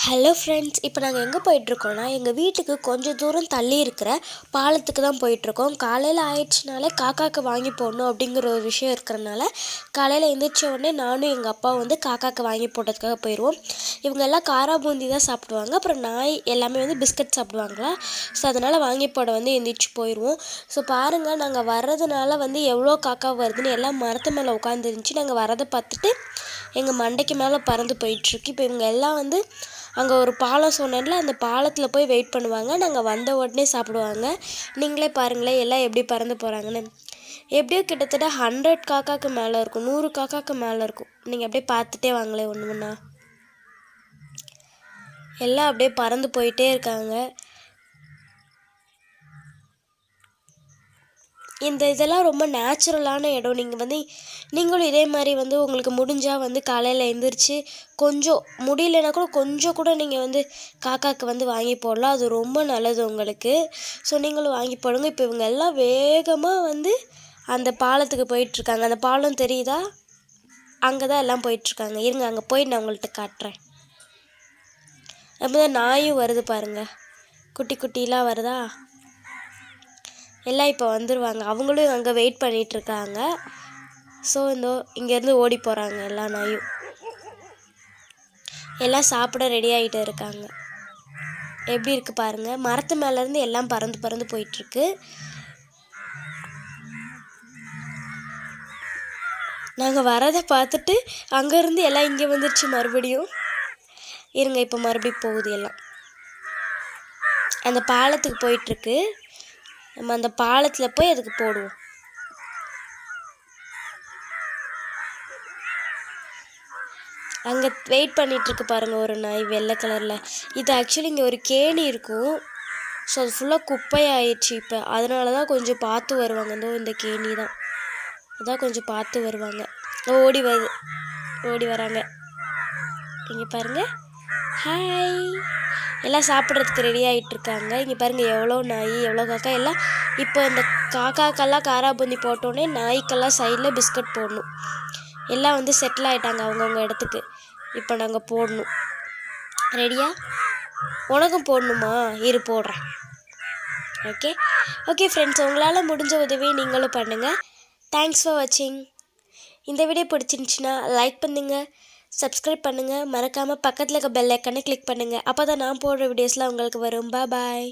Hello friends, இப்போ நாங்கள் எங்கே போயிட்டுருக்கோன்னா எங்கள் வீட்டுக்கு கொஞ்சம் தூரம் தள்ளி இருக்கிற பாலத்துக்கு தான் போயிட்டுருக்கோம். காலையில் ஆயிடுச்சுனாலே காக்காவுக்கு வாங்கி போடணும் அப்படிங்கிற ஒரு விஷயம் இருக்கிறனால காலையில் எழுந்திரிச்ச உடனே நானும் எங்கள் அப்பா வந்து காக்காவுக்கு வாங்கி போடுறதுக்காக போயிடுவோம். இவங்க எல்லாம் காரா பூந்தி தான் சாப்பிடுவாங்க, அப்புறம் நாய் எல்லாமே வந்து பிஸ்கட் சாப்பிடுவாங்களா. ஸோ அதனால் வாங்கி போட வந்து எழுந்திரிச்சு போயிடுவோம். ஸோ பாருங்கள், நாங்கள் வர்றதுனால வந்து எவ்வளோ காக்கா வருதுன்னு எல்லாம் மரத்து மேலே உட்காந்துருந்துச்சு. நாங்கள் வரதை பார்த்துட்டு எங்கள் மண்டைக்கு மேலே பறந்து போயிட்டுருக்கு. இப்போ இவங்க எல்லாம் வந்து அங்கே ஒரு பாலம் சொன்னேன்ல, அந்த பாலத்தில் போய் வெயிட் பண்ணுவாங்க. நாங்கள் வந்த உடனே சாப்பிடுவாங்க. நீங்களே பாருங்களேன் எல்லாம் எப்படி பறந்து போகிறாங்கன்னு. எப்படியோ கிட்டத்தட்ட 100 காக்காவுக்கு மேலே இருக்கும், 100 காக்காவுக்கு மேலே இருக்கும். நீங்கள் அப்படியே பார்த்துட்டே வாங்களேன் ஒன்று ஒன்றா. எல்லாம் அப்படியே பறந்து போயிட்டே இருக்காங்க. இந்த இதெல்லாம் ரொம்ப நேச்சுரலான இடம். நீங்களும் இதே மாதிரி வந்து உங்களுக்கு முடிஞ்சால் வந்து காலையில் எழுந்திரிச்சு கொஞ்சம் முடியலைன்னா கூட கொஞ்சம் கூட நீங்கள் வந்து காக்காவுக்கு வந்து வாங்கி போடலாம். அது ரொம்ப நல்லது உங்களுக்கு. ஸோ நீங்களும் வாங்கி போடுங்க. இப்போ இவங்க எல்லாம் வேகமாக வந்து அந்த பாலத்துக்கு போயிட்டுருக்காங்க. அந்த பாலம் தெரியுதா? அங்கே தான் எல்லாம் போயிட்டுருக்காங்க. இருங்க, அங்கே போய் நான் உங்கள்கிட்ட காட்டுறேன். அப்போ தான் நாயும் வருது பாருங்கள், குட்டி குட்டிலாம் வருதா. எல்லாம் இப்போ வந்துடுவாங்க. அவங்களும் அங்கே வெயிட் பண்ணிகிட்ருக்காங்க. ஸோ இங்கேருந்து ஓடி போகிறாங்க எல்லா நாயும். எல்லாம் சாப்பிட ரெடி ஆகிட்டு இருக்காங்க. எப்படி இருக்குது பாருங்கள், மரத்து மேலேருந்து எல்லாம் பறந்து பறந்து போயிட்டுருக்கு. நாங்கள் வரதை பார்த்துட்டு அங்கேருந்து எல்லாம் இங்கே வந்துடுச்சு மறுபடியும். இருங்க, இப்போ மறுபடியும் போகுது எல்லாம். அந்த பாலத்துக்கு போயிட்டுருக்கு. நம்ம அந்த பாலத்தில் போய் அதுக்கு போடுவோம். அங்கே வெயிட் பண்ணிகிட்ருக்கு பாருங்கள் ஒரு நாய் வெள்ளை கலரில். இது ஆக்சுவலி இங்கே ஒரு கேணி இருக்கும். ஸோ அது ஃபுல்லாக குப்பையாயிடுச்சு இப்போ. அதனால தான் கொஞ்சம் பார்த்து வருவாங்க. இந்த கேணி தான், அதான் கொஞ்சம் பார்த்து வருவாங்க. ஓடி வராங்க. இங்கே பாருங்கள், ஹாய். எல்லாம் சாப்பிட்றதுக்கு ரெடி ஆகிட்டுருக்காங்க. இங்கே பாருங்கள் எவ்வளோ நாய், எவ்வளோ காக்கா. எல்லாம் இப்போ இந்த காக்காக்கெல்லாம் காரா பூந்தி போட்டோன்னே நாய்க்கெல்லாம் சைடில் பிஸ்கட் போடணும். எல்லாம் வந்து செட்டில் ஆகிட்டாங்க அவங்கவுங்க இடத்துக்கு. இப்போ நாங்கள் போடணும். ரெடியா? உனக்கும் போடணுமா? இரு போடுறேன். ஓகே ஃப்ரெண்ட்ஸ், உங்களால் முடிஞ்ச உதவியை நீங்களும் பண்ணுங்கள். தேங்க்ஸ் ஃபார் வாட்சிங். இந்த வீடியோ பிடிச்சிருந்துச்சின்னா லைக் பண்ணுங்கள், சப்ஸ்கிரைப் பண்ணுங்கள், மறக்காமல் பக்கத்தில் இருக்க பெல் ஐக்கானை கிளிக் பண்ணுங்கள். அப்போ தான் நான் போடுற வீடியோஸ்லாம் உங்களுக்கு வரும். பாய்.